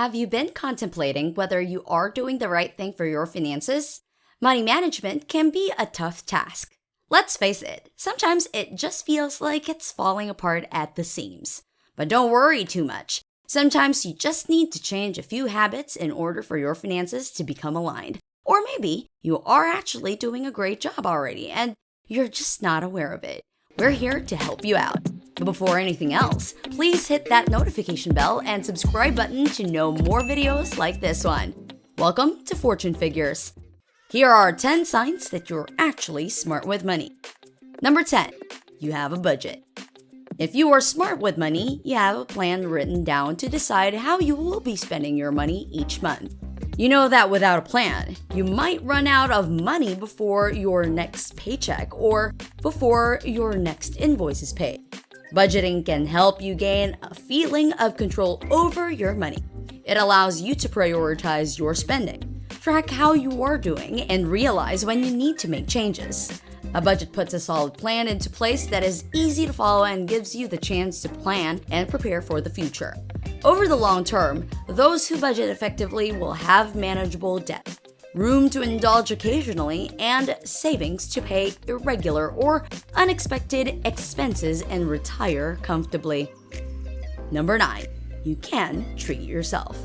Have you been contemplating whether you are doing the right thing for your finances? Money management can be a tough task. Let's face it, sometimes it just feels like it's falling apart at the seams. But don't worry too much. Sometimes you just need to change a few habits in order for your finances to become aligned. Or maybe you are actually doing a great job already and you're just not aware of it. We're here to help you out. But before anything else, please hit that notification bell and subscribe button to know more videos like this one. Welcome to Fortune Figures. Here are 10 signs that you're actually smart with money. Number 10, you have a budget. If you are smart with money, you have a plan written down to decide how you will be spending your money each month. You know that without a plan, you might run out of money before your next paycheck or before your next invoice is paid. Budgeting can help you gain a feeling of control over your money. It allows you to prioritize your spending, track how you are doing, and realize when you need to make changes. A budget puts a solid plan into place that is easy to follow and gives you the chance to plan and prepare for the future. Over the long term, those who budget effectively will have manageable debt, room to indulge occasionally, and savings to pay irregular or unexpected expenses and retire comfortably. Number 9, you can treat yourself.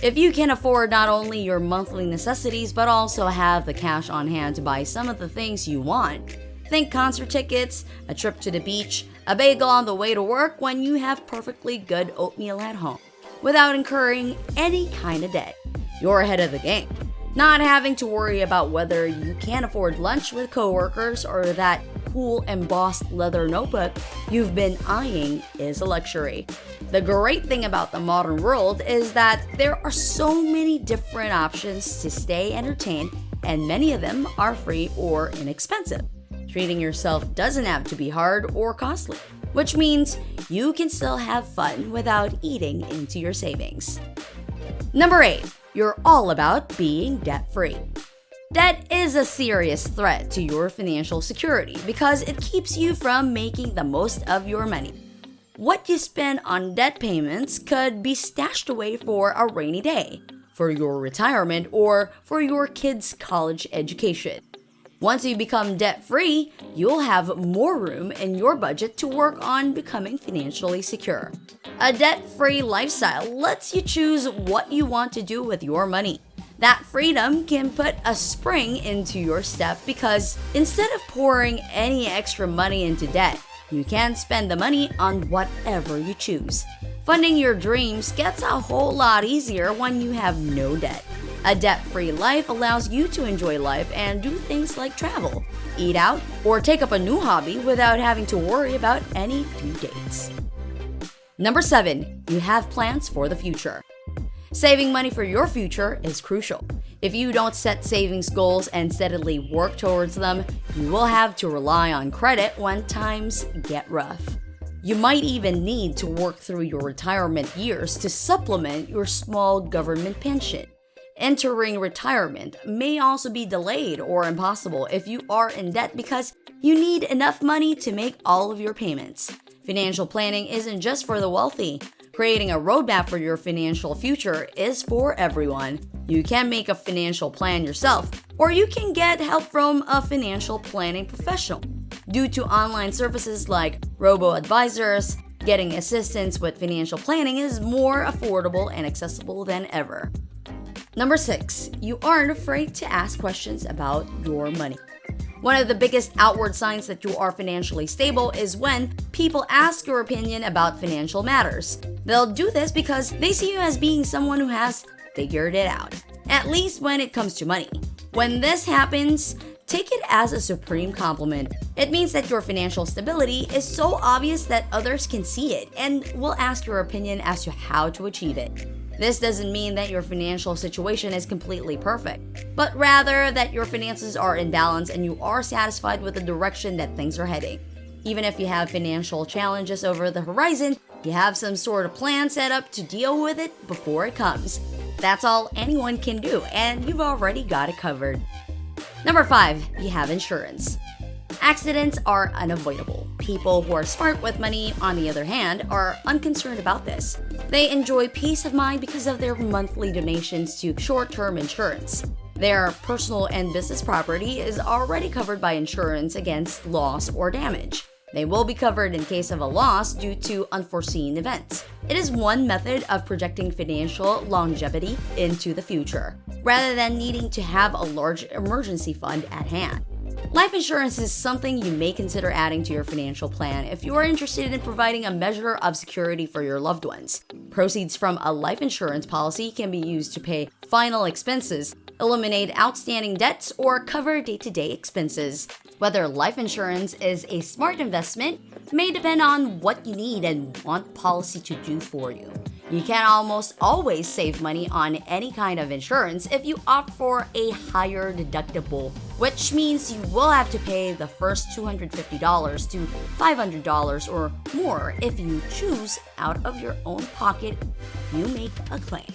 If you can afford not only your monthly necessities but also have the cash on hand to buy some of the things you want, think concert tickets, a trip to the beach, a bagel on the way to work when you have perfectly good oatmeal at home, without incurring any kind of debt. You're ahead of the game. Not having to worry about whether you can afford lunch with coworkers or that cool embossed leather notebook you've been eyeing is a luxury. The great thing about the modern world is that there are so many different options to stay entertained, and many of them are free or inexpensive. Treating yourself doesn't have to be hard or costly, which means you can still have fun without eating into your savings. Number 8, you're all about being debt-free. Debt is a serious threat to your financial security because it keeps you from making the most of your money. What you spend on debt payments could be stashed away for a rainy day, for your retirement, or for your kids' college education. Once you become debt-free, you'll have more room in your budget to work on becoming financially secure. A debt-free lifestyle lets you choose what you want to do with your money. That freedom can put a spring into your step because instead of pouring any extra money into debt, you can spend the money on whatever you choose. Funding your dreams gets a whole lot easier when you have no debt. A debt-free life allows you to enjoy life and do things like travel, eat out, or take up a new hobby without having to worry about any due dates. Number 7, you have plans for the future. Saving money for your future is crucial. If you don't set savings goals and steadily work towards them, you will have to rely on credit when times get rough. You might even need to work through your retirement years to supplement your small government pension. Entering retirement may also be delayed or impossible if you are in debt because you need enough money to make all of your payments. Financial planning isn't just for the wealthy. Creating a roadmap for your financial future is for everyone. You can make a financial plan yourself, or you can get help from a financial planning professional. Due to online services like robo-advisors, getting assistance with financial planning is more affordable and accessible than ever. Number 6, you aren't afraid to ask questions about your money. One of the biggest outward signs that you are financially stable is when people ask your opinion about financial matters. They'll do this because they see you as being someone who has figured it out, at least when it comes to money. When this happens, take it as a supreme compliment. It means that your financial stability is so obvious that others can see it and will ask your opinion as to how to achieve it. This doesn't mean that your financial situation is completely perfect, but rather that your finances are in balance and you are satisfied with the direction that things are heading. Even if you have financial challenges over the horizon, you have some sort of plan set up to deal with it before it comes. That's all anyone can do, and you've already got it covered. Number 5, you have insurance. Accidents are unavoidable. People who are smart with money, on the other hand, are unconcerned about this. They enjoy peace of mind because of their monthly donations to short-term insurance. Their personal and business property is already covered by insurance against loss or damage. They will be covered in case of a loss due to unforeseen events. It is one method of projecting financial longevity into the future, rather than needing to have a large emergency fund at hand. Life insurance is something you may consider adding to your financial plan if you are interested in providing a measure of security for your loved ones. Proceeds from a life insurance policy can be used to pay final expenses, eliminate outstanding debts, or cover day-to-day expenses. Whether life insurance is a smart investment may depend on what you need and want policy to do for you. You can almost always save money on any kind of insurance if you opt for a higher deductible, which means you will have to pay the first $250 to $500 or more if you choose out of your own pocket if you make a claim.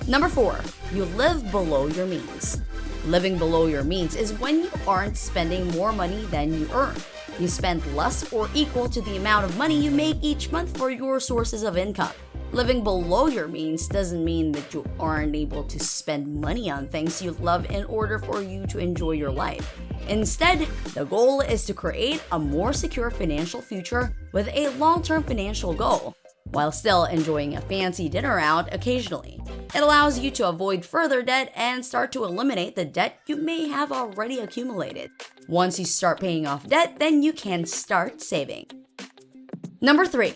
Number 4, you live below your means. Living below your means is when you aren't spending more money than you earn. You spend less or equal to the amount of money you make each month for your sources of income. Living below your means doesn't mean that you aren't able to spend money on things you love in order for you to enjoy your life. Instead, the goal is to create a more secure financial future with a long-term financial goal, while still enjoying a fancy dinner out occasionally. It allows you to avoid further debt and start to eliminate the debt you may have already accumulated. Once you start paying off debt, then you can start saving. Number 3,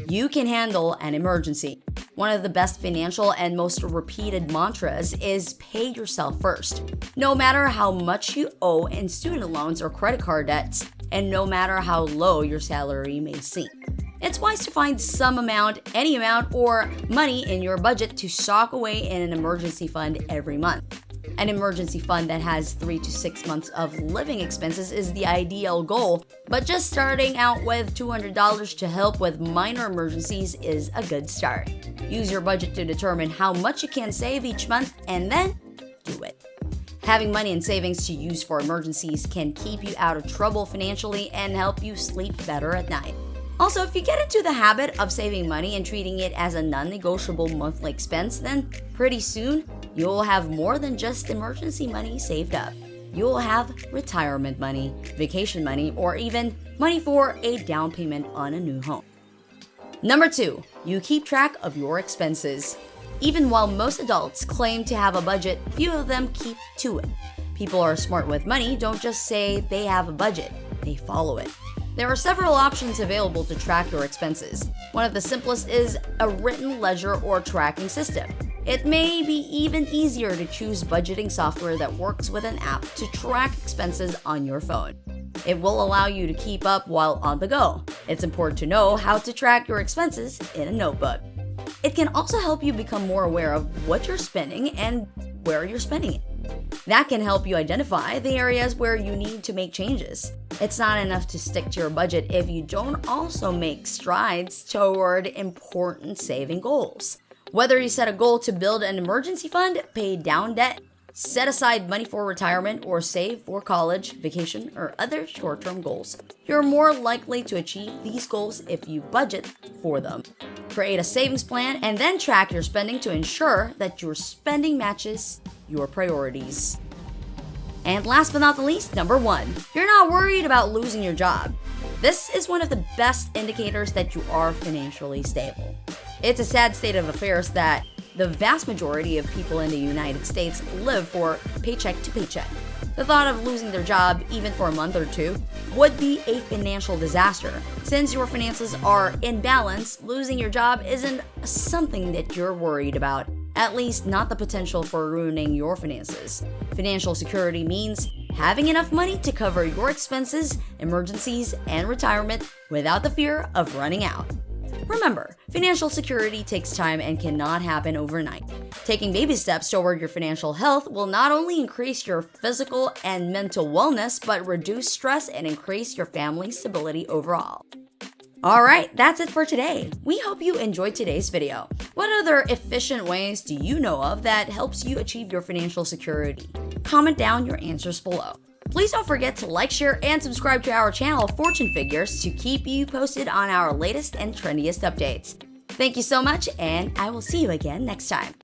you can handle an emergency. One of the best financial and most repeated mantras is pay yourself first. No matter how much you owe in student loans or credit card debts, and no matter how low your salary may seem, it's wise to find some amount, any amount, or money in your budget to sock away in an emergency fund every month. An emergency fund that has 3 to 6 months of living expenses is the ideal goal, but just starting out with $200 to help with minor emergencies is a good start. Use your budget to determine how much you can save each month and then do it. Having money and savings to use for emergencies can keep you out of trouble financially and help you sleep better at night. Also, if you get into the habit of saving money and treating it as a non-negotiable monthly expense, then pretty soon you'll have more than just emergency money saved up. You'll have retirement money, vacation money, or even money for a down payment on a new home. Number 2, you keep track of your expenses. Even while most adults claim to have a budget, few of them keep to it. People who are smart with money don't just say they have a budget, they follow it. There are several options available to track your expenses. One of the simplest is a written ledger or tracking system. It may be even easier to choose budgeting software that works with an app to track expenses on your phone. It will allow you to keep up while on the go. It's important to know how to track your expenses in a notebook. It can also help you become more aware of what you're spending and where you're spending it. That can help you identify the areas where you need to make changes. It's not enough to stick to your budget if you don't also make strides toward important saving goals. Whether you set a goal to build an emergency fund, pay down debt, set aside money for retirement, or save for college, vacation, or other short-term goals, you're more likely to achieve these goals if you budget for them. Create a savings plan and then track your spending to ensure that your spending matches your priorities. And last but not the least, number 1, you're not worried about losing your job. This is one of the best indicators that you are financially stable. It's a sad state of affairs that the vast majority of people in the United States live for paycheck to paycheck. The thought of losing their job, even for a month or two, would be a financial disaster. Since your finances are in balance, losing your job isn't something that you're worried about, at least not the potential for ruining your finances. Financial security means having enough money to cover your expenses, emergencies, and retirement without the fear of running out. Remember, financial security takes time and cannot happen overnight. Taking baby steps toward your financial health will not only increase your physical and mental wellness, but reduce stress and increase your family's stability overall. Alright, that's it for today. We hope you enjoyed today's video. What other efficient ways do you know of that helps you achieve your financial security? Comment down your answers below. Please don't forget to like, share, and subscribe to our channel Fortune Figures to keep you posted on our latest and trendiest updates. Thank you so much, and I will see you again next time.